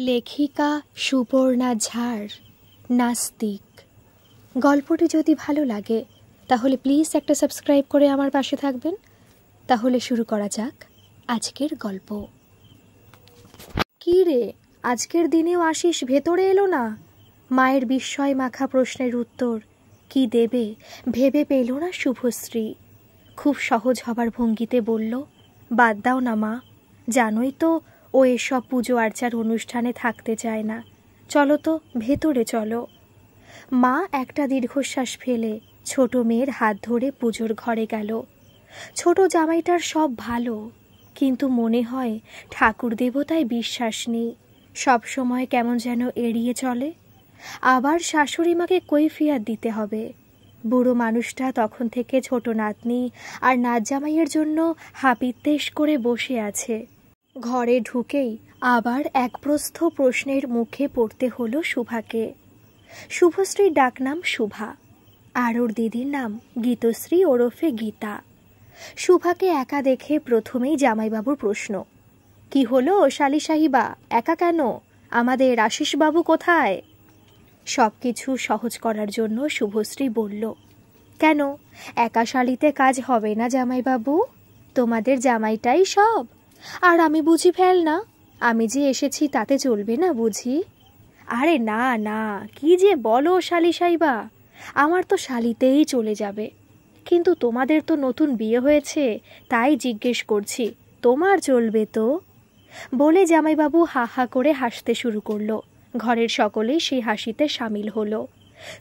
লেখিকা সুপর্ণা ঝাড়, নাস্তিক। গল্পটি যদি ভালো লাগে তাহলে প্লিজ একটা সাবস্ক্রাইব করে আমার পাশে থাকবেন। তাহলে শুরু করা যাক আজকের গল্প। কী রে, আজকের দিনেও আশিস ভেতরে এলো না? মায়ের বিস্ময় মাখা প্রশ্নের উত্তর কি দেবে ভেবে পেল না শুভশ্রী। খুব সহজ হবার ভঙ্গিতে বলল, বাদ দাও না মা, জানোই তো ও এসব পুজো আর্চার অনুষ্ঠানে থাকতে চায় না। চলো তো ভেতরে চলো। মা একটা দীর্ঘশ্বাস ফেলে ছোট মেয়ের হাত ধরে পুজোর ঘরে গেল। ছোট জামাইটার সব ভালো, কিন্তু মনে হয় ঠাকুর দেবতায় বিশ্বাস নেই, সব সময় কেমন যেন এড়িয়ে চলে। আবার শাশুড়ি মাকে কৈফিয়ত দিতে হবে। বুড়ো মানুষটা তখন থেকে ছোট নাতনি আর নাত জামাইয়ের জন্য হাপিত্তেশ করে বসে আছে। ঘরে ঢুকেই আবার এক প্রস্থ প্রশ্নের মুখে পড়তে হলো শুভাকে। শুভশ্রীর ডাকনাম শুভা, আর ওর দিদির নাম গীতশ্রী ওরফে গীতা। শুভাকে একা দেখে প্রথমেই জামাইবাবুর প্রশ্ন, কি হলো শালি সাহিবা, একা কেন? আমাদের আশিসবাবু কোথায়? সব কিছু সহজ করার জন্য শুভশ্রী বলল, কেন একা শালিতে কাজ হবে না জামাইবাবু? তোমাদের জামাইটাই সব, আর আমি বুঝি ফেল না? আমি যে এসেছি তাতে চলবে না বুঝি? আরে না না, কি যে বলো শালি সাইবা, আমার তো শালিতেই চলে যাবে। কিন্তু তোমাদের তো নতুন বিয়ে হয়েছে, তাই জিজ্ঞেস করছি, তোমার চলবে তো? বলে জামাইবাবু হা হা করে হাসতে শুরু করলো। ঘরের সকলেই সেই হাসিতে সামিল হলো।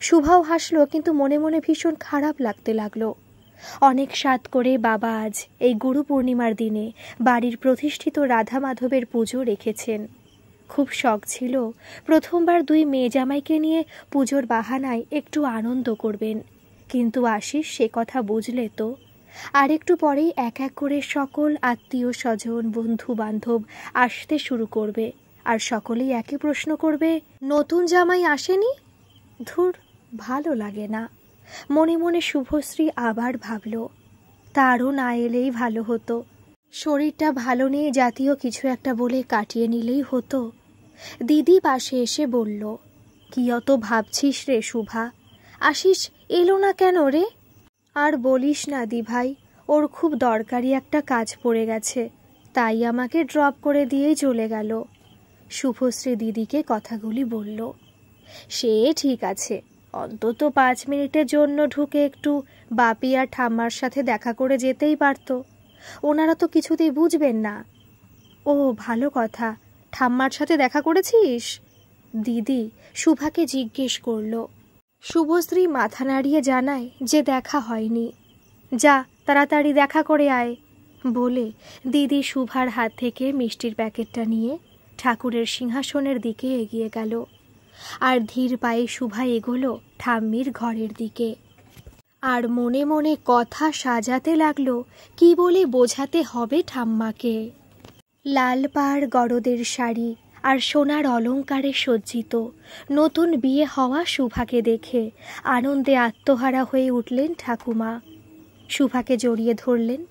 শুভাও হাসলো, কিন্তু মনে মনে ভীষণ খারাপ লাগতে লাগলো। অনেক সাধ করে বাবা আজ এই গুরু পূর্ণিমার দিনে বাড়ির প্রতিষ্ঠিত রাধা মাধবের পুজো রেখেছেন। খুব শখ ছিল প্রথমবার দুই মেয়ে জামাইকে নিয়ে পুজোর বাহানায় একটু আনন্দ করবেন, কিন্তু আশিস সে কথা বুঝলে তো। আর একটু পরেই এক এক করে সকল আত্মীয় স্বজন বন্ধু বান্ধব আসতে শুরু করবে, আর সকলেই একই প্রশ্ন করবে, নতুন জামাই আসেনি? ধুর, ভালো লাগে না। মনে মনে শুভশ্রী আবার ভাবল, তারও না এলেই ভালো হতো। শরীরটা ভালো নেই জাতীয় কিছু একটা বলে কাটিয়ে নিলেই হতো। দিদি পাশে এসে বলল, কি অত ভাবছিস রে শুভা? আশিস এলো না কেন রে? আর বলিস না দি ভাই, ওর খুব দরকারি একটা কাজ পড়ে গেছে, তাই আমাকে ড্রপ করে দিয়েই চলে গেল। শুভশ্রী দিদিকে কথাগুলি বলল। সে ঠিক আছে, অন্তত 5 মিনিটের জন্য ঢুকে একটু বাপি আর ঠাম্মার সাথে দেখা করে যেতেই পারতো। ওনারা তো কিছুতেই বুঝবেন না। ও ভালো কথা, ঠাম্মার সাথে দেখা করেছিস? দিদি শুভাকে জিজ্ঞেস করল। শুভশ্রী মাথা নাড়িয়ে জানায় যে দেখা হয়নি। যা তাড়াতাড়ি দেখা করে আয়, বলে দিদি শুভার হাত থেকে মিষ্টির প্যাকেটটা নিয়ে ঠাকুরের সিংহাসনের দিকে এগিয়ে গেল। আর ধীর পায়ে শুভা এগোলো ঠাম্মির ঘরের দিকে। আর মনে মনে কথা সাজাতে লাগলো কি বলে বোঝাতে হবে ঠাম্মাকে। লাল পাড় গরদের শাড়ি আর সোনার অলংকারে সজ্জিত নতুন বিয়ে হওয়া শুভাকে দেখে আনন্দে আত্মহারা হয়ে উঠলেন ঠাকুমা। শুভাকে জড়িয়ে ধরলেন,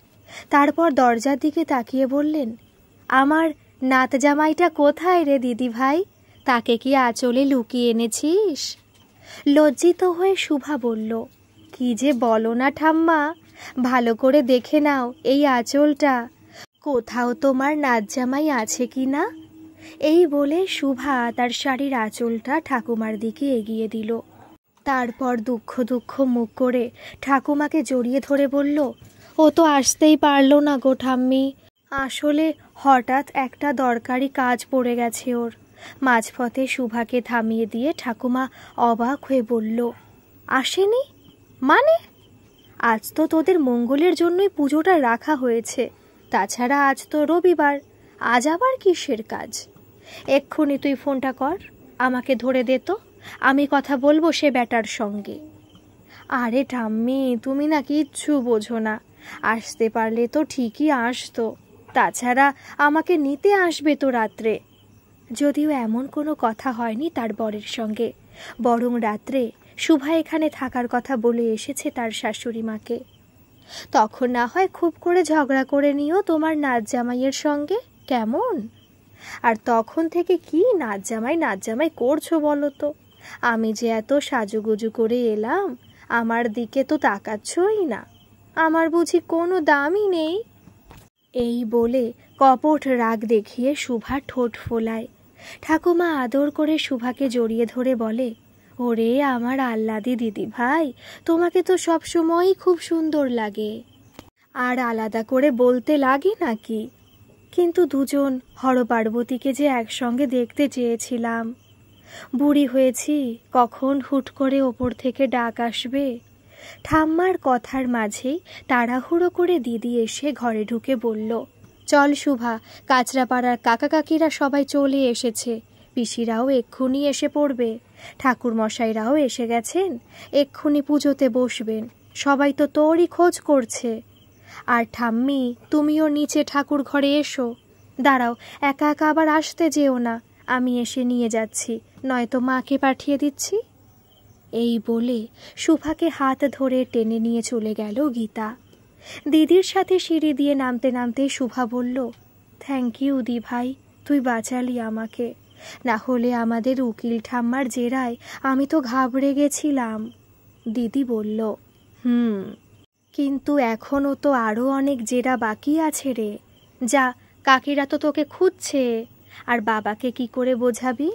তারপর দরজার দিকে তাকিয়ে বললেন, আমার নাত জামাইটা কোথায় রে দিদি ভাই? তাকে কি আঁচলে লুকিয়ে এনেছিস? লজ্জিত হয়ে শুভা বলল, কি যে বলো না ঠাম্মা, ভালো করে দেখে নাও এই আঁচলটা, কোথাও তোমার নাত জামাই আছে কি না? এই বলে শুভা তার শাড়ির আঁচলটা ঠাকুমার দিকে এগিয়ে দিল। তারপর দুঃখ দুঃখ মুখ করে ঠাকুমাকে জড়িয়ে ধরে বলল, ও তো আসতেই পারল না গো ঠাম্মি, আসলে হঠাৎ একটা দরকারি কাজ পড়ে গেছে ওর। মাঝপথে শুভাকে থামিয়ে দিয়ে ঠাকুমা অবাক হয়ে বলল, আসেনি মানে? আজ তো তোদের মঙ্গলের জন্যই পুজোটা রাখা হয়েছে, তাছাড়া আজ তো রবিবার, আজ আবার কিসের কাজ? এক্ষুনি তুই ফোনটা কর, আমাকে ধরে দে তো, আমি কথা বলবো সে ব্যাটার সঙ্গে। আরে ঠাম্মি, তুমি না কিচ্ছু বোঝো না, আসতে পারলে তো ঠিকই আসতো, তাছাড়া আমাকে নিতে আসবে তো রাত্রে। যদিও এমন কোনো কথা হয়নি তার বরের সঙ্গে, বরং রাত্রে শুভা এখানে থাকার কথা বলে এসেছে তার শাশুড়ি মাকে। তখন না হয় খুব করে ঝগড়া করে নিও তোমার নাত জামাইয়ের সঙ্গে, কেমন? আর তখন থেকে কি নাচ জামাই করছো বলো তো? আমি যে এত সাজুগুজু করে এলাম, আমার দিকে তো তাকাচ্ছই না। আমার বুঝি কোনো দামই নেই? এই বলে কপট রাগ দেখিয়ে শুভা ঠোঁট ফোলায়। ঠাকুমা আদর করে শুভাকে জড়িয়ে ধরে বলে, ওরে আমার আহ্লাদি দিদি ভাই, তোমাকে তো সবসময়ই খুব সুন্দর লাগে। আর আলাদা করে বলতে লাগে নাকি? কিন্তু দুজন হরপার্বতীকে যে একসঙ্গে দেখতে চেয়েছিলাম। বুড়ি হয়েছি, কখন হুট করে ওপর থেকে ডাক আসবে। ঠাম্মার কথার মাঝেই তাড়াহুড়ো করে দিদি এসে ঘরে ঢুকে বলল, চল শুভা, কাঁচরাপাড়ার কাকা কাকিরা সবাই চলে এসেছে, পিসিরাও এক্ষুনি এসে পড়বে, ঠাকুর মশাইরাও এসে গেছেন, এক্ষুনি পুজোতে বসবেন, সবাই তো তোরই খোঁজ করছে। আর ঠাম্মি, তুমিও নিচে ঠাকুর ঘরে এসো। দাঁড়াও, একা একা আবার আসতে যেও না, আমি এসে নিয়ে যাচ্ছি, নয়তো মাকে পাঠিয়ে দিচ্ছি। এই বলে শুভাকে হাত ধরে টেনে নিয়ে চলে গেল গীতা। দিদির সাথে সিঁড়ি দিয়ে নামতে নামতে শুভা বলল, থ্যাংক ইউ দি ভাই, তুই বাঁচালি আমাকে, না হলে আমাদের উকিল ঠাম্মার জেরায় আমি তো ঘাবড়ে গেছিলাম। দিদি বলল, কিন্তু এখনও তো আরও অনেক জেরা বাকি আছে রে। যা, কাকিরা তো তোকে খুঁজছে, আর বাবাকে কি করে বোঝাবি?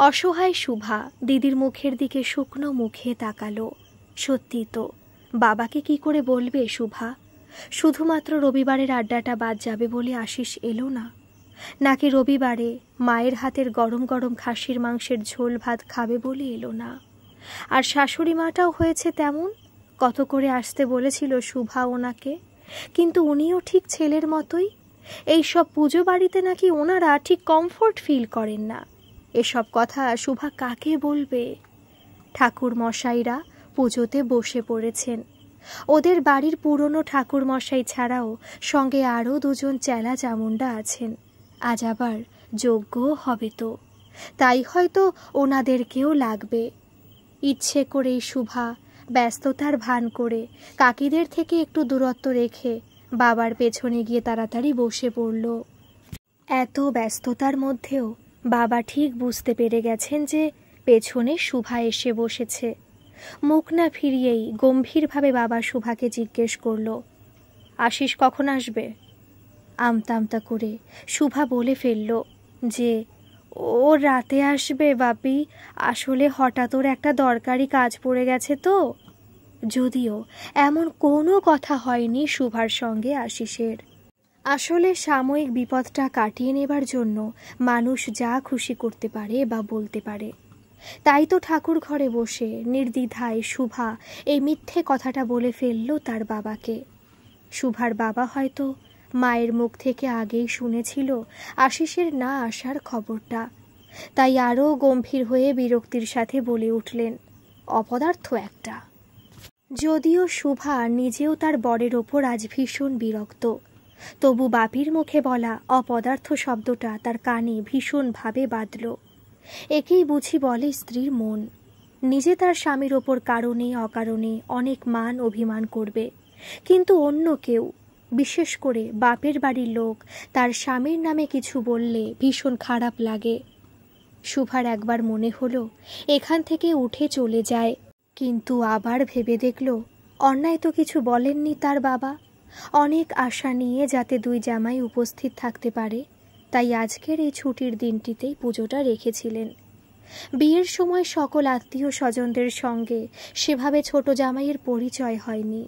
অসহায় শুভা দিদির মুখের দিকে শুকনো মুখে তাকালো। সত্যি তো, বাবাকে কি করে বলবে শুভা? শুধুমাত্র রবিবারের আড্ডাটা বাদ যাবে বলে আশিস এলো না? নাকি রবিবারে মায়ের হাতের গরম গরম খাসির মাংসের ঝোল ভাত খাবে বলে এলো না? আর শাশুড়ি মাটাও হয়েছে তেমন, কত করে আসতে বলেছিল শুভা ওনাকে, কিন্তু উনিও ঠিক ছেলের মতোই। এইসব পুজো বাড়িতে নাকি ওনারা ঠিক কমফোর্ট ফিল করেন না। এসব কথা শুভা কাকে বলবে? ঠাকুর মশাইরা পুজোতে বসে পড়েছেন। ওদের বাড়ির পুরনো ঠাকুর মশাই ছাড়াও সঙ্গে আরও দুজন চেলা চামুন্ডা আছেন। আজ আবার যজ্ঞও হবে, তো তাই হয়তো ওনাদেরকেও লাগবে। ইচ্ছে করেই শুভা ব্যস্ততার ভান করে কাকিদের থেকে একটু দূরত্ব রেখে বাবার পেছনে গিয়ে তাড়াতাড়ি বসে পড়ল। এত ব্যস্ততার মধ্যেও বাবা ঠিক বুঝতে পেরে গেছেন যে পেছনে শুভা এসে বসেছে। মুখ না ফিরিয়েই গম্ভীরভাবে বাবা শুভাকে জিজ্ঞেস করল, আশিস কখন আসবে? আমতা আমতা করে শুভা বলে ফেলল যে ও রাতে আসবে বাপি, আসলে হঠাৎ ওর একটা দরকারি কাজ পড়ে গেছে তো। যদিও এমন কোনো কথা হয়নি শুভার সঙ্গে আশিসের। আসলে সাময়িক বিপদটা কাটিয়ে নেবার জন্য মানুষ যা খুশি করতে পারে বা বলতে পারে। তাই তো ঠাকুর ঘরে বসে নির্দ্বিধায় শুভা এই মিথ্যে কথাটা বলে ফেলল তার বাবাকে। শুভার বাবা হয়তো মায়ের মুখ থেকে আগেই শুনেছিল আশিসের না আসার খবরটা, তাই আরও গম্ভীর হয়ে বিরক্তির সাথে বলে উঠলেন, অপদার্থ একটা। যদিও শুভা নিজেও তার বরের ওপর আজ ভীষণ বিরক্ত, তবু বাপির মুখে বলা অপদার্থ শব্দটা তার কানে ভীষণভাবে বাজল। একেই বুঝি বলে স্ত্রীর মন। নিজে তার স্বামীর ওপর কারণে অকারণে অনেক মান অভিমান করবে, কিন্তু অন্য কেউ, বিশেষ করে বাপের বাড়ির লোক, তার স্বামীর নামে কিছু বললে ভীষণ খারাপ লাগে। শুভার একবার মনে হলো এখান থেকে উঠে চলে যায়, কিন্তু আবার ভেবে দেখল অন্যায় তো কিছু বলেননি তার বাবা। অনেক আশা নিয়ে যাতে দুই জামাই উপস্থিত থাকতে পারে, তাই আজকের এই ছুটির দিনটিতেই পুজোটা রেখেছিলেন। বিয়ের সময় সকল আত্মীয় স্বজনদের সঙ্গে সেভাবে ছোট জামাইয়ের পরিচয় হয়নি,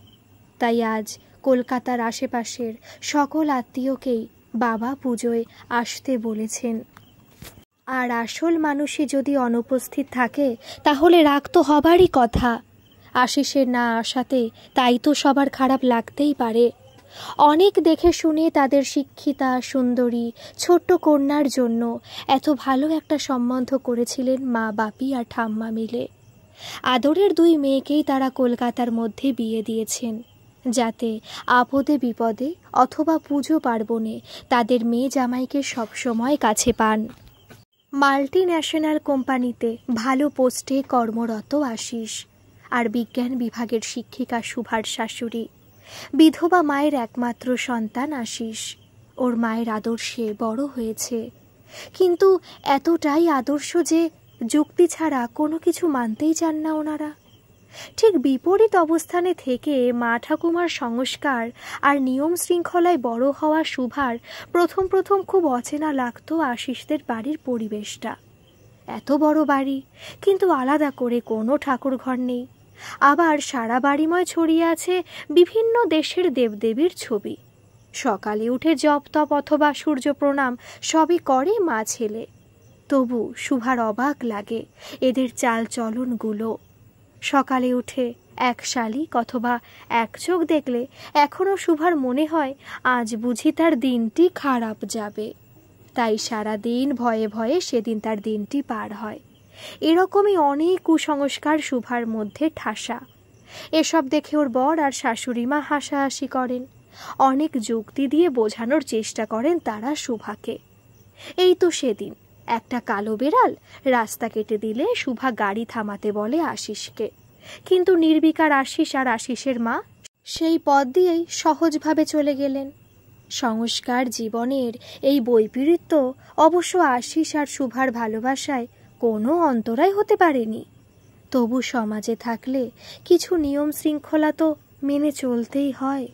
তাই আজ কলকাতার আশেপাশের সকল আত্মীয়কেই বাবা পুজোয় আসতে বলেছেন। আর আসল মানুষই যদি অনুপস্থিত থাকে তাহলে রাগ তো হবারই কথা। আশিসের না আসাতে তাই তো সবার খারাপ লাগতেই পারে। অনেক দেখে শুনে তাদের শিক্ষিতা সুন্দরী ছোট্ট কন্যার জন্য এত ভালো একটা সম্বন্ধ করেছিলেন মা বাপি আর ঠাম্মা মিলে। আদরের দুই মেয়েকেই তারা কলকাতার মধ্যে বিয়ে দিয়েছেন, যাতে আপদে বিপদে অথবা পুজো পার্বণে তাদের মেয়ে জামাইকে সবসময় কাছে পান। মাল্টি ন্যাশনাল কোম্পানিতে ভালো পোস্টে কর্মরত আশিস, আর বিজ্ঞান বিভাগের শিক্ষিকা শুভার শাশুড়ি। বিধবা মায়ের একমাত্র সন্তান আশিস। ওর মায়ের আদর্শে বড় হয়েছে, কিন্তু এতটাই আদর্শ যে যুক্তি ছাড়া কোনো কিছু মানতেই চান না ওনারা। ঠিক বিপরীত অবস্থানে থেকে মা ঠাকুমার সংস্কার আর নিয়ম শৃঙ্খলায় বড় হওয়া শুভার প্রথম প্রথম খুব অচেনা লাগতো আশিসদের বাড়ির পরিবেশটা। এত বড় বাড়ি, কিন্তু আলাদা করে কোনো ঠাকুর ঘর নেই। আবার সারা বাড়িময় ছড়িয়ে আছে বিভিন্ন দেশের দেবদেবীর ছবি। সকালে উঠে জপ তপ অথবা সূর্য প্রণাম সবই করে মা ছেলে। তবু শুভার অবাক লাগে এদের চাল চলনগুলো। সকালে উঠে এক শালিক অথবা এক চোখ দেখলে এখনও শুভার মনে হয় আজ বুঝি তার দিনটি খারাপ যাবে। তাই সারা দিন ভয়ে ভয়ে সেদিন তার দিনটি পার হয়। এরকমই অনেক কুসংস্কার শুভার মধ্যে ঠাসা। এসব দেখে ওর বর আর শাশুড়ি মা হাসাহাসি করেন। অনেক যুক্তি দিয়ে বোঝানোর চেষ্টা করেন তারা শুভাকে। এই তো সেদিন একটা কালো বেড়াল রাস্তা কেটে দিলে শুভা গাড়ি থামাতে বলে আশিসকে। কিন্তু নির্বিকার আশিস আর আশিসের মা সেই পথ দিয়েই সহজভাবে চলে গেলেন। সংস্কার জীবনের এই বৈপরীত্য অবশ্য আশিস আর শুভার ভালোবাসায় কোনো অন্তরায় হতে পারেনি। তবু সমাজে থাকলে কিছু নিয়ম শৃঙ্খলা তো মেনে চলতেই হয়।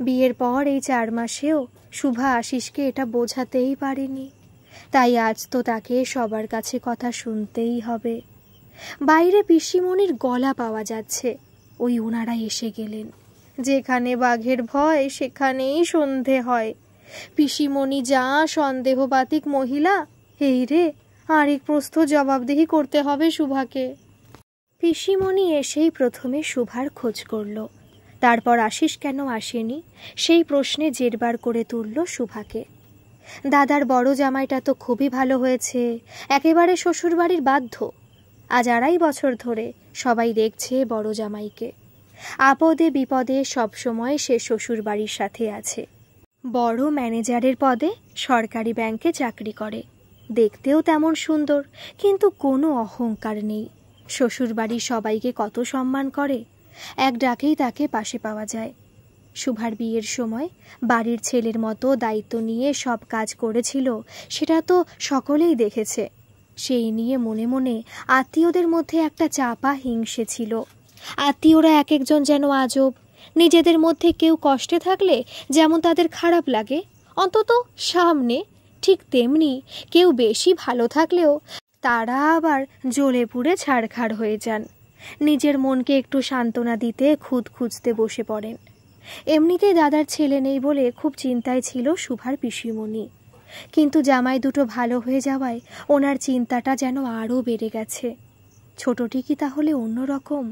বিয়ের পর এই 4 মাসেও শুভা আশিসকে এটা বোঝাতেই পারেনি। তাই আজ তো তাকে সবার কাছে কথা শুনতেই হবে। বাইরে পিসিমণির গলা পাওয়া যাচ্ছে। ওই ওনারা এসে গেলেন। যেখানে বাঘের ভয় সেখানেই সন্ধে হয়। পিসিমণি যা সন্দেহবাতিক মহিলা। এই রে, আরেক প্রস্থ জবাবদিহি করতে হবে শুভাকে। পিসিমণি এসেই প্রথমে শুভার খোঁজ করল। তারপর আশিস কেন আসেনি সেই প্রশ্নে জেরবার করে তুলল শুভাকে। দাদার বড় জামাইটা তো খুবই ভালো হয়েছে, একেবারে শ্বশুরবাড়ির বাধ্য। আজ 2.5 বছর ধরে সবাই দেখছে বড় জামাইকে। আপদে বিপদে সবসময় সে শ্বশুরবাড়ির সাথে আছে। বড় ম্যানেজারের পদে সরকারি ব্যাংকে চাকরি করে। দেখতেও তেমন সুন্দর, কিন্তু কোনো অহংকার নেই। শ্বশুরবাড়ির সবাইকে কত সম্মান করে, এক ডাকেই তাকে পাশে পাওয়া যায়। শুভার বিয়ের সময় বাড়ির ছেলের মতো দায়িত্ব নিয়ে সব কাজ করেছিল, সেটা তো সকলেই দেখেছে। সেই নিয়ে মনে মনে আত্মীয়দের মধ্যে একটা চাপা হিংসে ছিল। আত্মীয়রা এক একজন যেন আজব। নিজেদের মধ্যে কেউ কষ্টে থাকলে যেমন তাদের খারাপ লাগে অন্তত সামনে, ঠিক তেমনি কেউ বেশি ভালো থাকলেও তারা আবার জ্বলে পুড়ে ছাড়খাড় হয়ে যান। নিজের মনকে একটু সান্ত্বনা দিতে খুদ খুঁজতে বসে পড়েন। এমনিতেই দাদার ছেলে নেই বলে খুব চিন্তায় ছিল শুভার পিসিমণি। কিন্তু জামাই দুটো ভালো হয়ে যাওয়ায় ওনার চিন্তাটা যেন আরও বেড়ে গেছে। ছোটটি কি তাহলে অন্যরকম?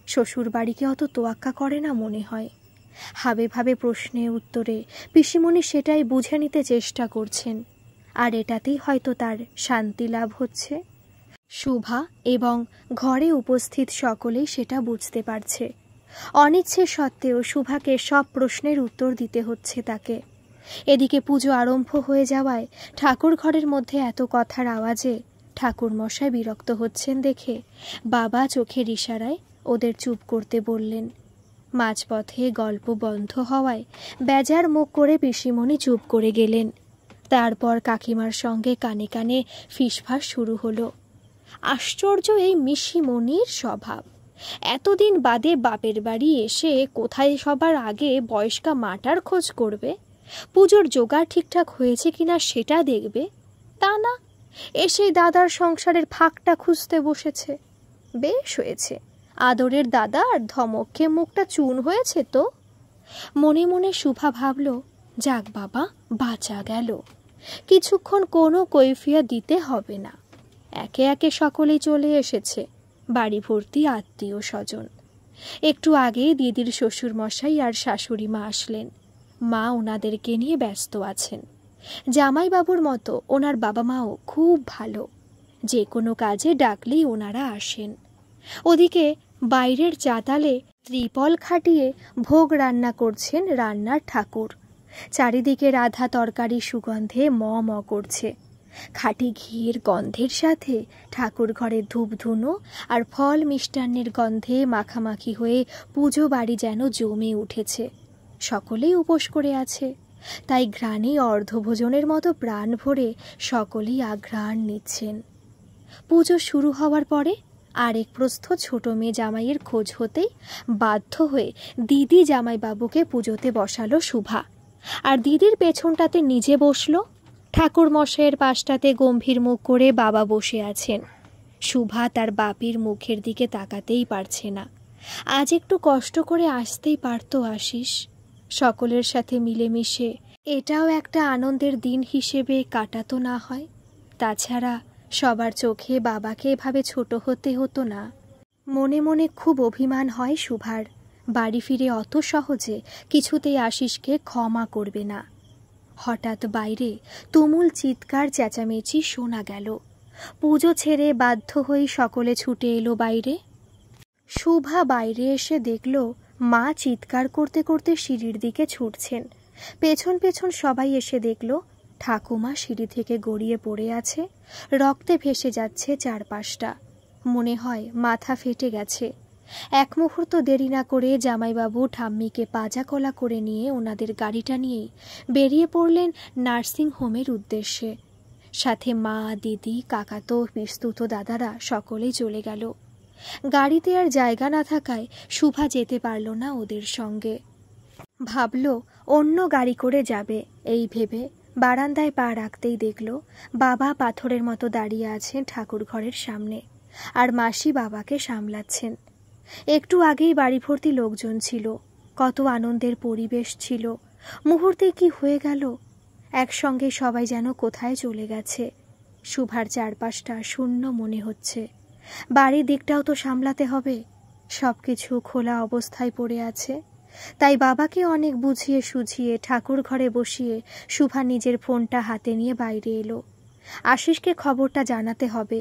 শ্বশুর বাড়িকে অত তোয়াক্কা করে না মনে হয়। হাবে ভাবে প্রশ্নে উত্তরে পিসিমণি সেটাই বুঝে নিতে চেষ্টা করছেন, আর এটাতেই হয়তো তার শান্তি লাভ হচ্ছে। শুভা এবং ঘরে উপস্থিত সকলেই সেটা বুঝতে পারছে। অনিচ্ছে সত্ত্বেও শুভাকে সব প্রশ্নের উত্তর দিতে হচ্ছে তাকে। এদিকে পুজো আরম্ভ হয়ে যাওয়ায় ঠাকুর ঘরের মধ্যে এত কথার আওয়াজে ঠাকুরমশাই বিরক্ত হচ্ছেন দেখে বাবা চোখের ইশারায় ওদের চুপ করতে বললেন। মাঝপথে গল্প বন্ধ হওয়ায় বেজার মুখ করে পিসিমণি চুপ করে গেলেন। তারপর কাকিমার সঙ্গে কানে কানে ফিসফাস শুরু হলো। আশ্চর্য এই মিসিমণির স্বভাব। এতদিন বাদে বাপের বাড়ি এসে কোথায় সবার আগে বয়স্কা মাটার খোঁজ করবে, পুজোর জোগাড় ঠিকঠাক হয়েছে কিনা সেটা দেখবে, তা না, এসেই দাদার সংসারের ফাঁকটা খুঁজতে বসেছে। বেশ হয়েছে, আদরের দাদা আর ধমককে মুখটা চুন হয়েছে তো। মনে মনে শুভা ভাবল, যাক বাবা, বাঁচা গেল। কিছুক্ষণ কোনো কৈফিয়ত দিতে হবে না। একে একে সকলেই চলে এসেছে, বাড়ি ভর্তি আত্মীয় স্বজন। একটু আগেই দিদির শ্বশুরমশাই আর শাশুড়ি মা আসলেন। মা ওনাদেরকে নিয়ে ব্যস্ত আছেন। জামাইবাবুর মতো ওনার বাবা মাও খুব ভালো, যে কোনো কাজে ডাকলেই ওনারা আসেন। ওদিকে বাইরের চাতালে ত্রিপল খাটিয়ে ভোগ রান্না করছেন রান্নার ঠাকুর। চারিদিকে রাধা তরকারি সুগন্ধে ম ম করছে। খাঁটি ঘিয়ের গন্ধের সাথে ঠাকুর ঘরে ধূপধুনো আর ফল মিষ্টান্নের গন্ধে মাখামাখি হয়ে পুজো বাড়ি যেন জমে উঠেছে। সকলেই উপোস করে আছে। তাই ঘ্রাণে অর্ধভোজনের মতো প্রাণ ভরে সকলেই আঘ্রাণ নিচ্ছেন। পুজো শুরু হওয়ার পরে আরেক প্রস্থ ছোট মেয়ে জামাইয়ের খোঁজ হতেই বাধ্য হয়ে দিদি জামাইবাবুকে পুজোতে বসালো শুভা, আর দিদির পেছনটাতে নিজে বসলো। ঠাকুর মশাইয়ের পাশটাতে গম্ভীর মুখ করে বাবা বসে আছেন। শুভা তার বাপির মুখের দিকে তাকাতেই পারছে না। আজ একটু কষ্ট করে আসতেই পারত আশিস। সকলের সাথে মিলেমিশে এটাও একটা আনন্দের দিন হিসেবে কাটাতো না হয়। তাছাড়া সবার চোখে বাবাকে এভাবে ছোট হতে হতো না। মনে মনে খুব অভিমান হয় শুভার। বাড়ি ফিরে অত সহজে কিছুতেই আশিসকে ক্ষমা করবে না। হঠাৎ বাইরে তুমুল চিৎকার চেঁচামেচি শোনা গেল। পুজো ছেড়ে বাধ্য হয়ে সকলে ছুটে এলো বাইরে। শুভা বাইরে এসে দেখল মা চিৎকার করতে করতে সিঁড়ির দিকে ছুটছেন। পেছন পেছন সবাই এসে দেখল ঠাকুমা সিঁড়ি থেকে গড়িয়ে পড়ে আছে, রক্তে ভেসে যাচ্ছে চারপাশটা। মনে হয় মাথা ফেটে গেছে। এক মুহূর্ত দেরি না করে জামাইবাবু ঠাম্মিকে পাজাকলা করে নিয়ে ওনাদের গাড়িটা নিয়েই বেরিয়ে পড়লেন নার্সিং হোমের উদ্দেশ্যে। সাথে মা, দিদি, কাকাতো, পিস্তুতো দাদারা সকলেই চলে গেল। গাড়িতে আর জায়গা না থাকায় শুভা যেতে পারল না ওদের সঙ্গে। ভাবল অন্য গাড়ি করে যাবে। এই ভেবে বারান্দায় পা রাখতেই দেখল বাবা পাথরের মতো দাঁড়িয়ে আছেন ঠাকুর ঘরের সামনে, আর মাসি বাবাকে সামলাচ্ছেন। একটু আগেই বাড়ি ভর্তি লোকজন ছিল, কত আনন্দের পরিবেশ ছিল। মুহূর্তে কি হয়ে গেল, একসঙ্গে সবাই যেন কোথায় চলে গেছে। শুভার চারপাশটা শূন্য মনে হচ্ছে। বাড়ির দিকটাও তো সামলাতে হবে, সবকিছু খোলা অবস্থায় পড়ে আছে। তাই বাবাকে অনেক বুঝিয়ে সুঝিয়ে ঠাকুর ঘরে বসিয়ে শুভা নিজের ফোনটা হাতে নিয়ে বাইরে এলো। আশিসকে খবরটা জানাতে হবে,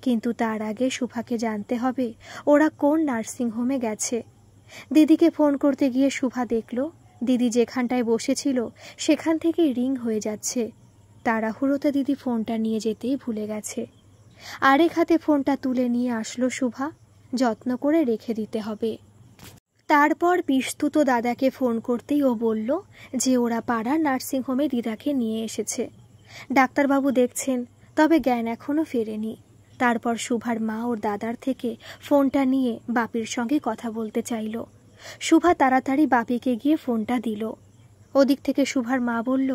কিন্তু তার আগে শুভাকে জানতে হবে ওরা কোন নার্সিংহোমে গেছে। দিদিকে ফোন করতে গিয়ে শুভা দেখল দিদি যেখানটায় বসেছিল সেখান থেকেই রিং হয়ে যাচ্ছে। তাড়াহুড়োতে দিদি ফোনটা নিয়ে যেতেই ভুলে গেছে। আরেক হাতে ফোনটা তুলে নিয়ে আসলো শুভা, যত্ন করে রেখে দিতে হবে। তারপর পিস্তুত দাদাকে ফোন করতেই ও বলল যে ওরা পাড়ার নার্সিংহোমে দিদাকে নিয়ে এসেছে। ডাক্তারবাবু দেখছেন, তবে জ্ঞান এখনও ফেরেনি। তারপর শুভার মা ওর দাদার থেকে ফোনটা নিয়ে বাপির সঙ্গে কথা বলতে চাইল। শুভা তাড়াতাড়ি বাপিকে গিয়ে ফোনটা দিল। ওদিক থেকে শুভার মা বলল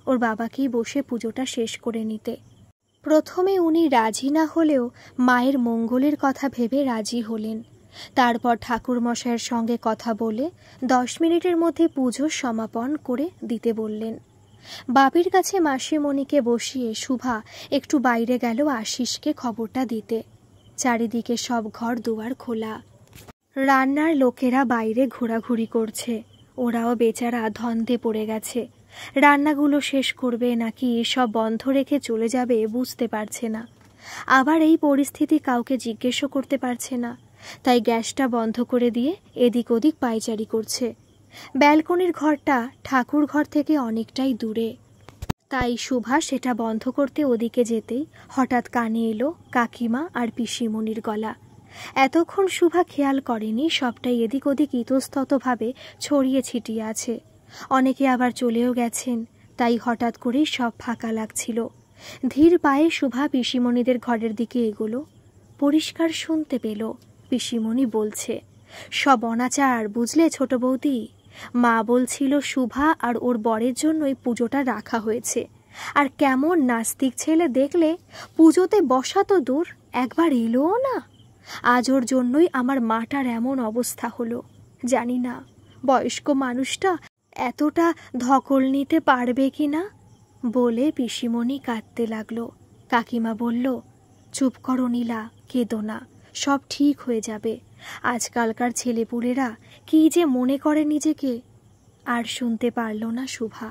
ওর বাবাকেই বসে পুজোটা শেষ করে নিতে। প্রথমে উনি রাজি না হলেও মায়ের মঙ্গলের কথা ভেবে রাজি হলেন। তারপর ঠাকুর মশাইয়ের সঙ্গে কথা বলে 10 মিনিটের মধ্যে পুজো সমাপন করে দিতে বললেন। বাপির কাছে মাসিমণিকে বসিয়ে শুভা একটু বাইরে গেল আশিসকে খবরটা দিতে। চারিদিকে সব ঘর দুয়ার খোলা, রান্নার লোকেরা বাইরে ঘোরাঘুরি করছে। ওরাও বেচারা ধন্দে পড়ে গেছে। রান্নাগুলো শেষ করবে নাকি সব বন্ধ রেখে চলে যাবে বুঝতে পারছে না। আবার এই পরিস্থিতি কাউকে জিজ্ঞেসও করতে পারছে না, তাই গ্যাসটা বন্ধ করে দিয়ে এদিক ওদিক পায়চারি করছে। ব্যালকনির ঘরটা ঠাকুর ঘর থেকে অনেকটাই দূরে, তাই শুভা সেটা বন্ধ করতে ওদিকে যেতেই হঠাৎ কানে এলো কাকিমা আর পিসিমণির গলা। এতক্ষণ শুভা খেয়াল করেনি সবটাই এদিক ওদিক ইতস্ততভাবে ছড়িয়ে ছিটিয়ে আছে। অনেকে আবার চলেও গেছেন, তাই হঠাৎ করেই সব ফাঁকা লাগছিল। ধীর পায়ে শুভা পিসিমণিদের ঘরের দিকে এগোলো। পরিষ্কার শুনতে পেল পিসিমণি বলছে, সব অনাচার বুঝলে ছোট বৌদি। মা বলছিল শুভা আর ওর বরের জন্যই পুজোটা রাখা হয়েছে। আর কেমন নাস্তিক ছেলে দেখলে, পুজোতে বসা তো দূর, একবার এলোও না। আজ ওর জন্যই আমার মাটার এমন অবস্থা হলো। জানি না বয়স্ক মানুষটা এতটা ধকল নিতে পারবে কি না। বলে পিসিমণি কাঁদতে লাগলো। কাকিমা বলল, চুপ করো নীলা, কেঁদো না, সব ঠিক হয়ে যাবে। আজকালকার ছেলেপুলেরা কি যে মনে করে নিজেকে। আর শুনতে পারল না শুভা।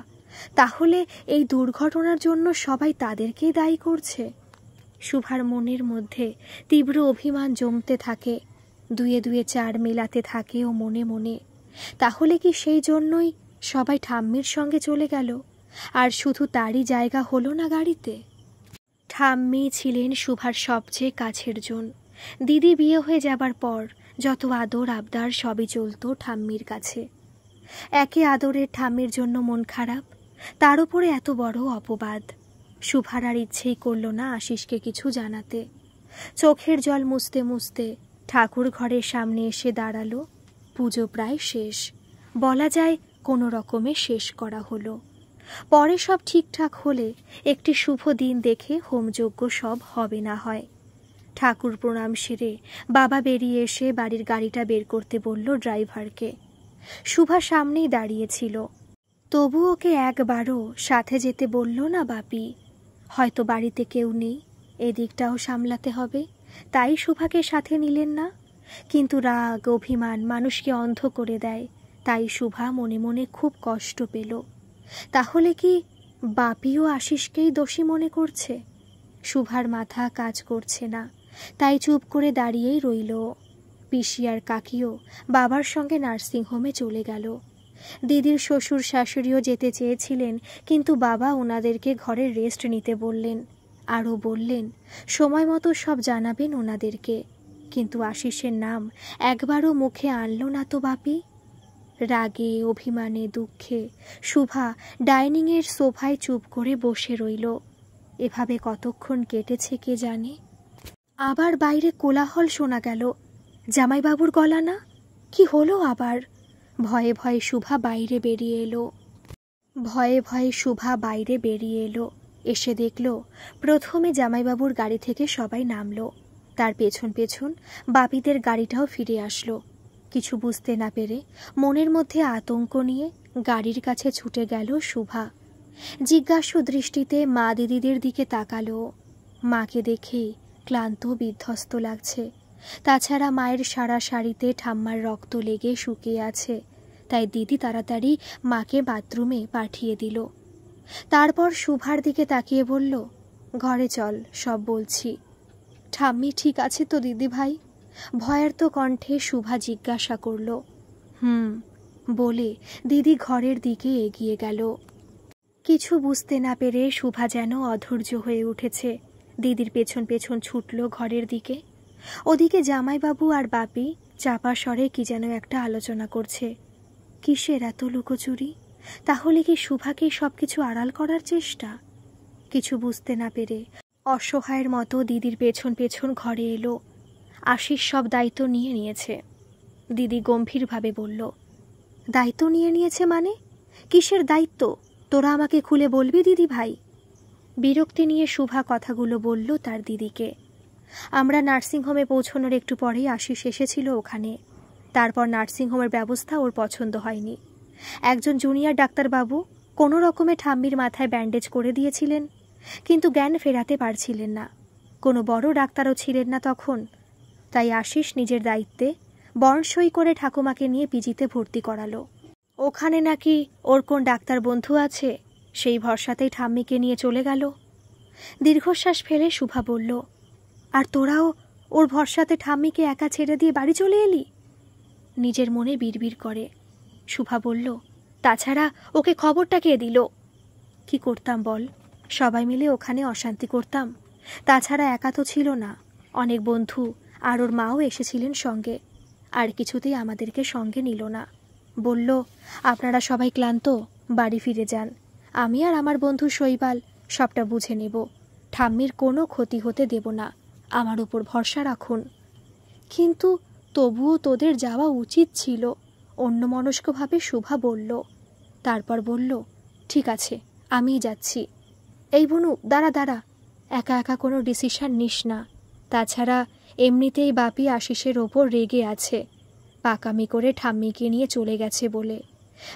তাহলে এই দুর্ঘটনার জন্য সবাই তাদেরকেই দায়ী করছে। শুভার মনের মধ্যে তীব্র অভিমান জমতে থাকে, দুয়ে দুয়ে 4 মেলাতে থাকে ও মনে মনে। তাহলে কি সেই জন্যই সবাই ঠাম্মির সঙ্গে চলে গেল, আর শুধু তারই জায়গা হলো না গাড়িতে? ঠাম্মি ছিলেন শুভার সবচেয়ে কাছের জন। দিদি বিয়ে হয়ে যাবার পর যত আদর আবদার সবই চলত ঠাম্মির কাছে। একে আদরের ঠাম্মির জন্য মন খারাপ, তার উপরে এত বড় অপবাদ। শুভার আর ইচ্ছেই করল না আশিসকে কিছু জানাতে। চোখের জল মুছতে মুছতে ঠাকুর ঘরের সামনে এসে দাঁড়ালো। পুজো প্রায় শেষ, বলা যায় কোনো রকমে শেষ করা হলো। পরে সব ঠিকঠাক হলে একটি শুভ দিন দেখে হোমযজ্ঞ সব হবে না হয়। ঠাকুর প্রণাম সেরে বাবা বেরিয়ে এসে বাড়ির গাড়িটা বের করতে বলল ড্রাইভারকে। শুভা সামনেই দাঁড়িয়েছিল, তবু ওকে একবারও সাথে যেতে বলল না বাপি। হয়তো বাড়িতে কেউ নেই, এদিকটাও সামলাতে হবে, তাই শুভাকে সাথে নিলেন না। কিন্তু রাগ অভিমান মানুষকে অন্ধ করে দেয়, তাই শুভা মনে মনে খুব কষ্ট পেল। তাহলে কি বাপিও আশিসকেই দোষী মনে করছে? শুভার মাথা কাজ করছে না, তাই চুপ করে দাঁড়িয়েই রইল। পিসি আর কাকিও বাবার সঙ্গে নার্সিংহোমে চলে গেল। দিদির শ্বশুর শাশুড়িও যেতে চেয়েছিলেন, কিন্তু বাবা ওনাদেরকে ঘরে রেস্ট নিতে বললেন। আরও বললেন সময় মতো সব জানাবেন ওনাদেরকে। কিন্তু আশিসের নাম একবারও মুখে আনল না তো বাপি। রাগে অভিমানে দুঃখে শুভা ডাইনিংয়ের সোফায় চুপ করে বসে রইল। এভাবে কতক্ষণ কেটেছে কে জানে। আবার বাইরে কোলাহল শোনা গেল। জামাইবাবুর গলা না? কি হলো আবার? ভয়ে ভয়ে শুভা বাইরে বেরিয়ে এলো। এসে দেখল প্রথমে জামাইবাবুর গাড়ি থেকে সবাই নামলো, তার পেছন পেছন বাপিদের গাড়িটাও ফিরে আসলো। কিছু বুঝতে না পেরে মনের মধ্যে আতঙ্ক নিয়ে গাড়ির কাছে ছুটে গেল শুভা। জিজ্ঞাসু দৃষ্টিতে মা দিদিদের দিকে তাকালো। মাকে দেখেই ক্লান্ত বিধ্বস্ত লাগছে। তাছাড়া মায়ের সারা শাড়িতে ঠাম্মার রক্ত লেগে শুকিয়ে আছে, তাই দিদি তাড়াতাড়ি মাকে বাথরুমে পাঠিয়ে দিল। তারপর শুভার দিকে তাকিয়ে বলল, ঘরে চল, সব বলছি। ঠাম্মি ঠিক আছে তো দিদি ভাই? ভয়ার্ত কণ্ঠে শুভা জিজ্ঞাসা করল। বলে দিদি ঘরের দিকে এগিয়ে গেল। কিছু বুঝতে না পেরে শুভা যেন অধৈর্য হয়ে উঠেছে। দিদির পেছন পেছন ছুটল ঘরের দিকে। ওদিকে জামাইবাবু আর বাপি চাপা স্বরে কি যেন একটা আলোচনা করছে। কিসের এত লুকোচুরি? তাহলে কি শুভাকে সবকিছু আড়াল করার চেষ্টা? কিছু বুঝতে না পেরে অসহায়ের মতো দিদির পেছন পেছন ঘরে এলো। আশিস সব দায়িত্ব নিয়েছে। দিদি গম্ভীরভাবে বলল, দায়িত্ব নিয়েছে মানে? কিসের দায়িত্ব? তোরা আমাকে খুলে বলবি দিদি ভাই? বিরক্তি নিয়ে শুভা কথাগুলো বলল তার দিদিকে। আমরা নার্সিংহোমে পৌঁছানোর একটু পরেই আশিস এসেছিল ওখানে। তারপর নার্সিংহোমের ব্যবস্থা ওর পছন্দ হয়নি। একজন জুনিয়র ডাক্তারবাবু কোনো রকমে ঠাম্মির মাথায় ব্যান্ডেজ করে দিয়েছিলেন, কিন্তু জ্ঞান ফেরাতে পারছিলেন না। কোনো বড় ডাক্তারও ছিলেন না তখন, তাই আশিস নিজের দায়িত্বে বর্ণসই করে ঠাকুমাকে নিয়ে পিজিতে ভর্তি করালো। ওখানে নাকি ওর কোন ডাক্তার বন্ধু আছে, সেই ভরসাতেই ঠাম্মিকে নিয়ে চলে গেল। দীর্ঘশ্বাস ফেলে শুভা বলল, আর তোরাও ওর ভরসাতে ঠাম্মিকে একা ছেড়ে দিয়ে বাড়ি চলে এলি? নিজের মনে বিড়বিড় করে। শুভা বলল, তাছাড়া ওকে খবরটা কে দিল? কি করতাম বল, সবাই মিলে ওখানে অশান্তি করতাম। তাছাড়া একা তো ছিল না, অনেক বন্ধু আর ওর মাও এসেছিলেন সঙ্গে। আর কিছুতেই আমাদেরকে সঙ্গে নিল না। বলল, আপনারা সবাই ক্লান্ত, বাড়ি ফিরে যান, আমি আর আমার বন্ধু শৈবাল সবটা বুঝে নেব। ঠাম্মির কোনো ক্ষতি হতে দেব না, আমার উপর ভরসা রাখুন। কিন্তু তবুও তোদের যাওয়া উচিত ছিল, অন্যমনস্কভাবে শুভা বলল। তারপর বলল, ঠিক আছে, আমিই যাচ্ছি। এই বনু, দাঁড়া, একা একা কোনো ডিসিশন নিস না। তাছাড়া এমনিতেই বাপি আশিসের ওপর রেগে আছে, পাকামি করে ঠাম্মিকে নিয়ে চলে গেছে বলে।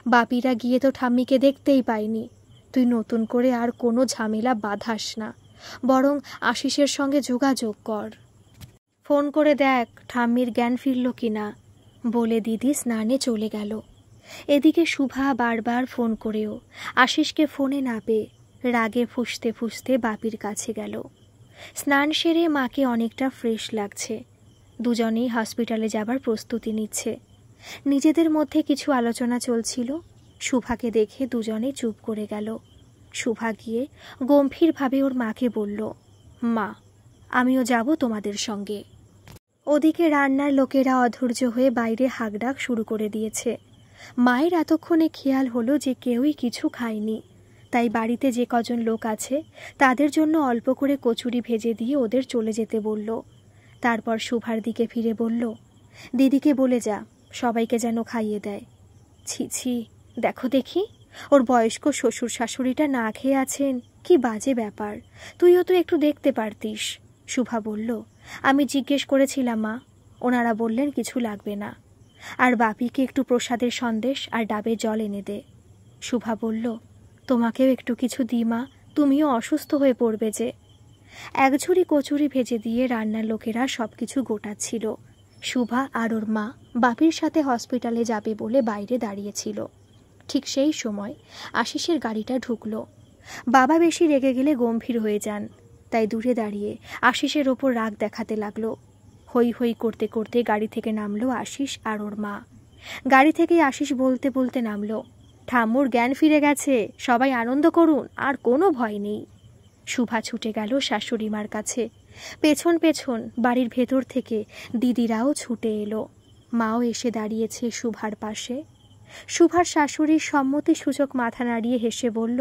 বাপিরা গিয়ে তো ঠাম্মিকে দেখতেই পায়নি। তুই নতুন করে আর কোনো ঝামেলা বাঁধাস না, বরং আশিসের সঙ্গে যোগাযোগ কর। ফোন করে দেখ ঠাম্মির জ্ঞান ফিরল কিনা, বলে দিদি স্নানে চলে গেল। এদিকে শুভা বারবার ফোন করেও আশিসকে ফোনে না পেয়ে রাগে ফুঁসতে ফুঁসতে বাপির কাছে গেল। স্নান সেরে মাকে অনেকটা ফ্রেশ লাগছে। দুজনেই হসপিটালে যাবার প্রস্তুতি নিচ্ছে। নিজেদের মধ্যে কিছু আলোচনা চলছিল। শুভাকে দেখে দুজনে চুপ করে গেল। শুভা গিয়ে গম্ভীরভাবে ওর মাকে বলল, মা, আমিও যাব তোমাদের সঙ্গে। ওদিকে রান্নার লোকেরা অধৈর্য হয়ে বাইরে হাঁকডাক শুরু করে দিয়েছে। মায়ের এতক্ষণে খেয়াল হলো যে কেউই কিছু খায়নি, তাই বাড়িতে যে কজন লোক আছে তাদের জন্য অল্প করে কচুরি ভেজে দিয়ে ওদের চলে যেতে বলল। তারপর শুভার দিকে ফিরে বলল, দিদিকে বলে যা সবাইকে যেন খাইয়ে দেয়। ছি ছি, দেখো দেখি, ওর বয়স্ক শ্বশুর শাশুড়িটা না খেয়ে আছেন, কি বাজে ব্যাপার। তুইও তো একটু দেখতে পারতিস। শুভা বলল, আমি জিজ্ঞেস করেছিলাম মা, ওনারা বললেন কিছু লাগবে না। আর বাপিকে একটু প্রসাদের সন্দেশ আর ডাবের জল এনে দে। শুভা বলল, তোমাকেও একটু কিছু দি মা, তুমিও অসুস্থ হয়ে পড়বে যে। এক ঝুড়ি কচুরি ভেজে দিয়ে রান্নার লোকেরা সব কিছু গোটাচ্ছিল। শুভা আর ওর মা বাপির সাথে হসপিটালে যাবে বলে বাইরে দাঁড়িয়েছিল। ঠিক সেই সময় আশিসের গাড়িটা ঢুকলো। বাবা বেশি রেগে গেলে গম্ভীর হয়ে যান, তাই দূরে দাঁড়িয়ে আশিসের ওপর রাগ দেখাতে লাগলো। হই হই করতে করতে গাড়ি থেকে নামলো আশিস আর ওর মা। গাড়ি থেকেই আশিস বলতে বলতে নামলো, ঠাম্মুর জ্ঞান ফিরে গেছে, সবাই আনন্দ করুন, আর কোনো ভয় নেই। শুভা ছুটে গেল শাশুড়ি মার কাছে। পেছন পেছন বাড়ির ভেতর থেকে দিদিরাও ছুটে এলো। মাও এসে দাঁড়িয়েছে শুভার পাশে। শুভার শাশুড়ির সম্মতিসূচক মাথা নাড়িয়ে হেসে বলল,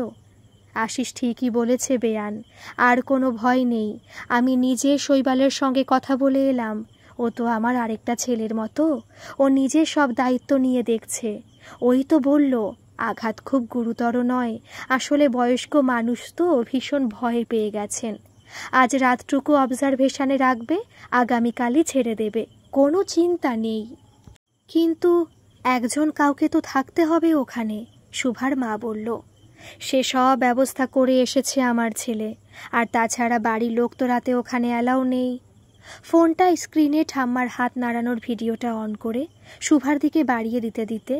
আশিস ঠিকই বলেছে বেয়ান, আর কোনো ভয় নেই। আমি নিজে শৈবালের সঙ্গে কথা বলে এলাম। ও তো আমার আরেকটা ছেলের মতো, ও নিজে সব দায়িত্ব নিয়ে দেখছে। ওই তো বলল আঘাত খুব গুরুতর নয়, আসলে বয়স্ক মানুষ তো ভীষণ ভয় পেয়ে গেছেন। আজ রাতটুকু অবজারভেশনে রাখবে, আগামীকালই ছেড়ে দেবে, কোনো চিন্তা নেই। কিন্তু একজন কাউকে তো থাকতে হবে ওখানে, শুভার মা বলল। সে সব ব্যবস্থা করে এসেছে আমার ছেলে, আর তাছাড়া বাড়ির লোক তো রাতে ওখানে অ্যালাউ নেই। ফোনটা স্ক্রিনে ঠাম্মার হাত নাড়ানোর ভিডিওটা অন করে শুভার দিকে বাড়িয়ে দিতে দিতে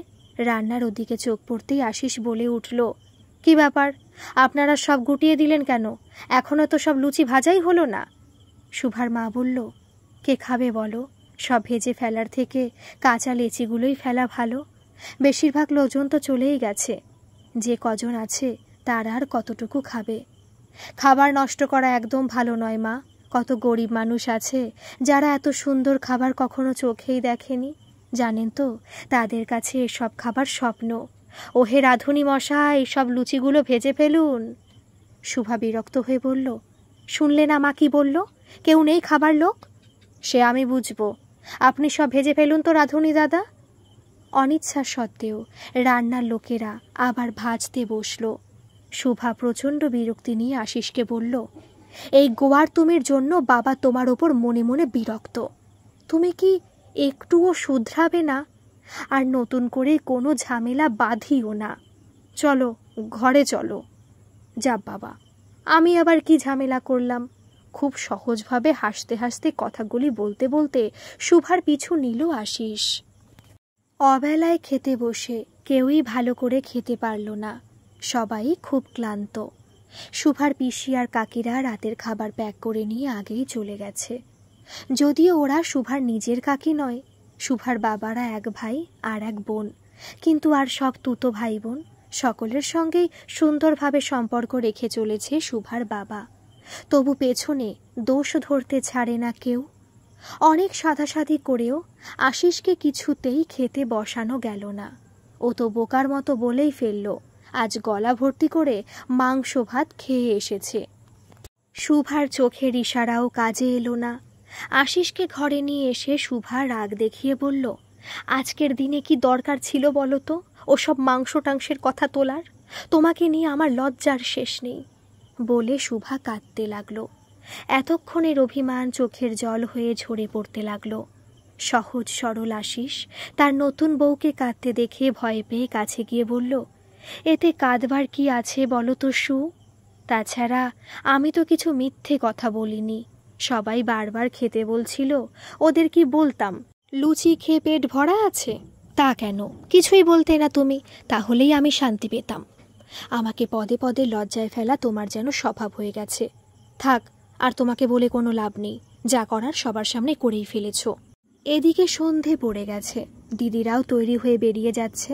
রান্নার ওদিকে চোখ পড়তেই আশিস বলে উঠল, কি ব্যাপার, আপনারা সব গুটিয়ে দিলেন কেন? এখনও তো সব লুচি ভাজাই হলো না। শুভার মা বলল, কে খাবে বলো? সব ভেজে ফেলার থেকে কাঁচা লেচিগুলোই ফেলা ভালো। বেশিরভাগ লোকজন তো চলেই গেছে, যে কজন আছে তারা আর কতটুকু খাবে? খাবার নষ্ট করা একদম ভালো নয় মা। কত গরিব মানুষ আছে যারা এত সুন্দর খাবার কখনো চোখেই দেখেনি, জানেন তো? তাদের কাছে এসব খাবার স্বপ্ন। ওহে রাঁধুনি মশাই, সব লুচিগুলো ভেজে ফেলুন। শুভা বিরক্ত হয়ে বলল, শুনলে না মা কি বলল? কেউ নেই খাবার লোক? সে আমি বুঝবো, আপনি সব ভেজে ফেলুন তো রাঁধুনি দাদা। অনিচ্ছা সত্ত্বেও রান্নার লোকেরা আবার ভাজতে বসল। শুভা প্রচণ্ড বিরক্তি নিয়ে আশিসকে বলল, এই গোয়ার তুমির জন্য বাবা তোমার ওপর মনে মনে বিরক্ত। তুমি কি একটুও শুধরাবে না? আর নতুন করে কোনো ঝামেলা বাঁধিও না। চলো ঘরে চলো। যা বাবা, আমি আবার কি ঝামেলা করলাম? খুব সহজভাবে হাসতে হাসতে কথাগুলি বলতে বলতে শুভার পিছু নিল আশিস। অবেলায় খেতে বসে কেউই ভালো করে খেতে পারল না, সবাই খুব ক্লান্ত। শুভার পিসি আর কাকিরা রাতের খাবার প্যাক করে নিয়ে আগেই চলে গেছে। যদিও ওরা শুভার নিজের কাকি নয়, শুভার বাবারা এক ভাই আর এক বোন, কিন্তু আর সব তুতো ভাই বোন। সকলের সঙ্গেই সুন্দরভাবে সম্পর্ক রেখে চলেছে শুভার বাবা। তবু পেছনে দোষ ধরতে ছাড়ে না কেউ। অনেক সাধাসাধি করেও আশিসকে কিছুতেই খেতে বসানো গেল না। ও তো বোকার মতো বলেই ফেলল আজ গলা ভর্তি করে মাংস ভাত খেয়ে এসেছে। শুভার চোখের ইশারাও কাজে এলো না। আশিসকে ঘরে নিয়ে এসে শুভা রাগ দেখিয়ে বলল, আজকের দিনে কি দরকার ছিল বলো তো ওসব মাংস টাংসের কথা তোলার? তোমাকে নিয়ে আমার লজ্জার শেষ নেই। বলে শুভা কাঁদতে লাগলো। এতক্ষণের অভিমান চোখের জল হয়ে ঝরে পড়তে লাগলো। সহজ সরল আশিস তার নতুন বউকে কাঁদতে দেখে ভয় পেয়ে কাছে গিয়ে বলল, এতে কাঁদবার কি আছে বলো তো শু? তাছাড়া আমি তো কিছু মিথ্যে কথা বলিনি। সবাই বারবার খেতে বলছিল, ওদের কি বলতাম লুচি খেয়ে পেট ভরা আছে? তা কেন কিছুই বলতে না তুমি, তাহলেই আমি শান্তি পেতাম। আমাকে পদে পদে লজ্জায় ফেলা তোমার যেন স্বভাব হয়ে গেছে। থাক, আর তোমাকে বলে কোনো লাভ নেই, যা করার সবার সামনে করেই ফেলেছ। এদিকে সন্ধে পড়ে গেছে, দিদিরাও তৈরি হয়ে বেরিয়ে যাচ্ছে।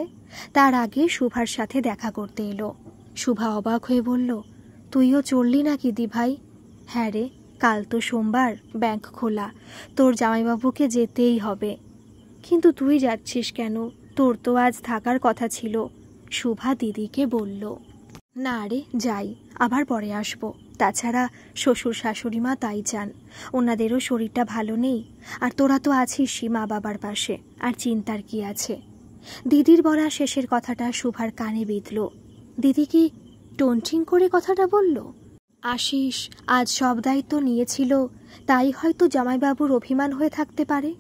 তার আগে শুভার সাথে দেখা করতে এলো। শুভা অবাক হয়ে বলল, তুইও চললি নাকি দি ভাই? হ্যাঁ রে, কাল তো সোমবার, ব্যাংক খোলা, তোর জামাইবাবুকে যেতেই হবে। কিন্তু তুই যাচ্ছিস কেন? তোর তো আজ থাকার কথা ছিল, শুভা দিদিকে বলল। না রে, যাই, আবার পরে আসবো। তাছাড়া শ্বশুর শাশুড়ি মা তাই চান, ওনাদেরও শরীরটা ভালো নেই। আর তোরা তো আছিসই মা বাবার পাশে, আর চিন্তার কি আছে। দিদির বলা শেষের কথাটা শুভার কানে বিঁধল। দিদি কি টন্টিং করে কথাটা বলল? আশিস আজ সব দায়িত্ব নিয়েছিল, তাই হয়তো জামাইবাবুর অভিমান হয়ে থাকতে পারে,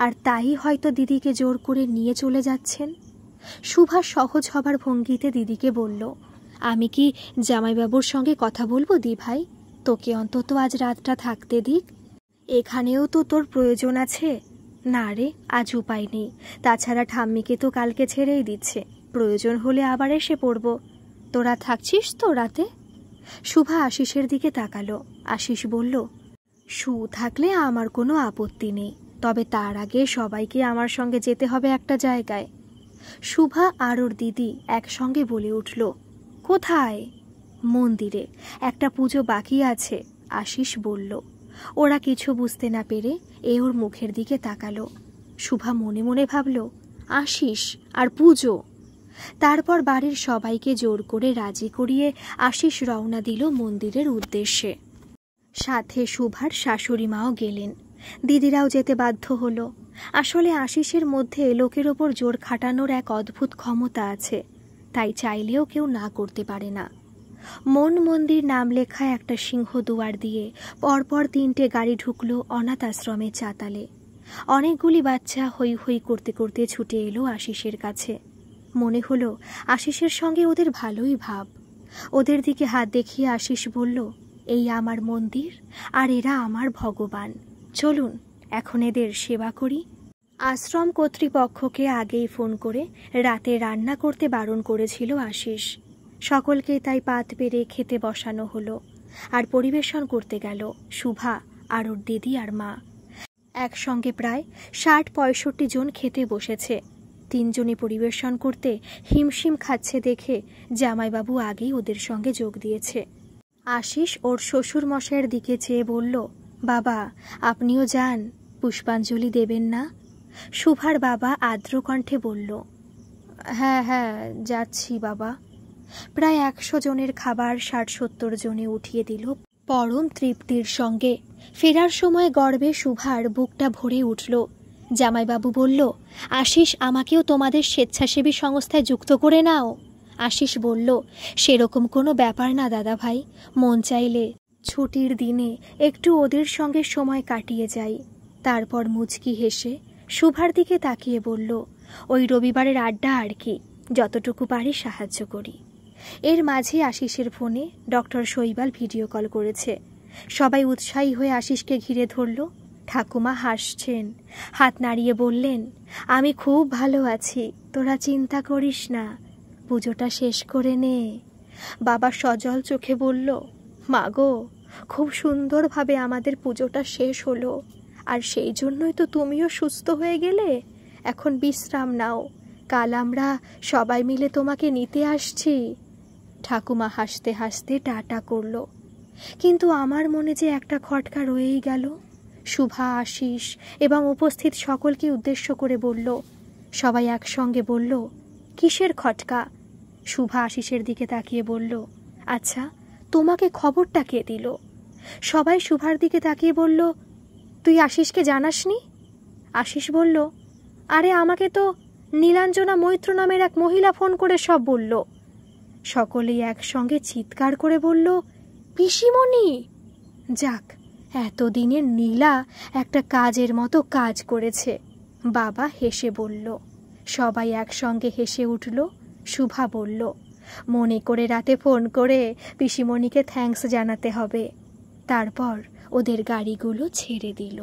আর তাই হয়তো দিদিকে জোর করে নিয়ে চলে যাচ্ছেন। শুভা সহজ হবার ভঙ্গিতে দিদিকে বলল, আমি কি জামাইবাবুর সঙ্গে কথা বলবো দি ভাই? তোকে অন্তত আজ রাতটা থাকতে দিক, এখানেও তো তোর প্রয়োজন আছে। না রে, আজ উপায় নেই, তাছাড়া ঠাম্মিকে তো কালকে ছেড়েই দিচ্ছে, প্রয়োজন হলে আবার এসে পড়ব। তোরা থাকছিস তো রাতে? শুভা আশিসের দিকে তাকালো। আশিস বলল, শু থাকলে আমার কোনো আপত্তি নেই, তবে তার আগে সবাইকে আমার সঙ্গে যেতে হবে একটা জায়গায়। শুভা আর ওর দিদি একসঙ্গে বলে উঠল, কোথায়? মন্দিরে, একটা পুজো বাকি আছে, আশিস বলল। ওরা কিছু বুঝতে না পেরে ওর মুখের দিকে তাকালো। শুভা মনে মনে ভাবল, আশিস আর পুজো। তারপর বাড়ির সবাইকে জোর করে রাজি করিয়ে আশিস রওনা দিল মন্দিরের উদ্দেশ্যে। সাথে শুভার শাশুড়ি মাও গেলেন, দিদিরাও যেতে বাধ্য হলো। আসলে আশিসের মধ্যে লোকের ওপর জোর খাটানোর এক অদ্ভুত ক্ষমতা আছে, তাই চাইলেও কেউ না করতে পারে না। মন মন্দির নাম লেখা একটা সিংহ দুয়ার দিয়ে পরপর 3টে গাড়ি ঢুকলো অনাথ আশ্রমের চাতালে। অনেকগুলি বাচ্চা হৈ হৈ করতে করতে ছুটে এলো আশিসের কাছে। মনে হলো আশিসের সঙ্গে ওদের ভালোই ভাব। ওদের দিকে হাত দেখিয়ে আশিস বলল, এই আমার মন্দির, আর এরা আমার ভগবান, চলুন এখন এদের সেবা করি। আশ্রম কর্তৃপক্ষকে আগেই ফোন করে রাতে রান্না করতে বারণ করেছিল আশিস। সকলকে তাই পাত পেরে খেতে বসানো হলো, আর পরিবেশন করতে গেল শুভা আর ওর দিদি আর মা। একসঙ্গে প্রায় ৬০-৬৫ জন খেতে বসেছে। 3 জনই পরিবেশন করতে হিমশিম খাচ্ছে দেখে জামাইবাবু আগেই ওদের সঙ্গে যোগ দিয়েছে। আশিস ওর শ্বশুর মশাইয়ের দিকে চেয়ে বলল, বাবা আপনিও যান, পুষ্পাঞ্জলি দেবেন না? শুভার বাবা আর্দ্র কণ্ঠে বলল, হ্যাঁ হ্যাঁ যাচ্ছি বাবা। প্রায় ১০০ জনের খাবার ৬০-৭০ জনে উঠিয়ে দিল পরম তৃপ্তির সঙ্গে। ফেরার সময় গর্বে শুভার বুকটা ভরে উঠল। জামাইবাবু বলল, আশিস আমাকেও তোমাদের স্বেচ্ছাসেবী সংস্থায় যুক্ত করে নাও। আশিস বলল, সেরকম কোনো ব্যাপার না দাদা ভাই, মন চাইলে ছুটির দিনে একটু ওদের সঙ্গে সময় কাটিয়ে যাই। তারপর মুচকি হেসে শুভার দিকে তাকিয়ে বলল, ওই রবিবারের আড্ডা আর কি, যতটুকু পারি সাহায্য করি। এর মাঝে আশিসের ফোনে ডক্টর শৈবাল ভিডিও কল করেছে। সবাই উৎসাহী হয়ে আশিসকে ঘিরে ধরল। ঠাকুমা হাসছেন, হাত নাড়িয়ে বললেন, আমি খুব ভালো আছি, তোরা চিন্তা করিস না, পুজোটা শেষ করে নে। বাবা সজল চোখে বলল, মা গো, খুব সুন্দরভাবে আমাদের পুজোটা শেষ হলো, আর সেই জন্যই তো তুমিও সুস্থ হয়ে গেলে। এখন বিশ্রাম নাও, কাল আমরা সবাই মিলে তোমাকে নিতে আসছি। ঠাকুমা হাসতে হাসতে টাটা করল। কিন্তু আমার মনে যে একটা খটকা রয়েই গেল। শুভা, আশিস এবং উপস্থিত সকলকে উদ্দেশ্য করে বলল। সবাই একসঙ্গে বলল, কিসের খটকা? শুভা আশিসের দিকে তাকিয়ে বলল, আচ্ছা তোমাকে খবরটা কে দিল? সবাই শুভার দিকে তাকিয়ে বলল, তুই আশিসকে জানাসনি? আশিস বলল, আরে আমাকে তো নীলাঞ্জনা মৈত্র নামের এক মহিলা ফোন করে সব বলল। সকলেই একসঙ্গে চিৎকার করে বলল, পিসিমণি! যাক, এতদিনের নীলা একটা কাজের মতো কাজ করেছে। বাবা হেসে বলল। সবাই একসঙ্গে হেসে উঠল। শুভা বলল, মনে করে রাতে ফোন করে পিসিমণিকে থ্যাঙ্কস জানাতে হবে। তারপর ওদের গাড়িগুলো ছেড়ে দিল।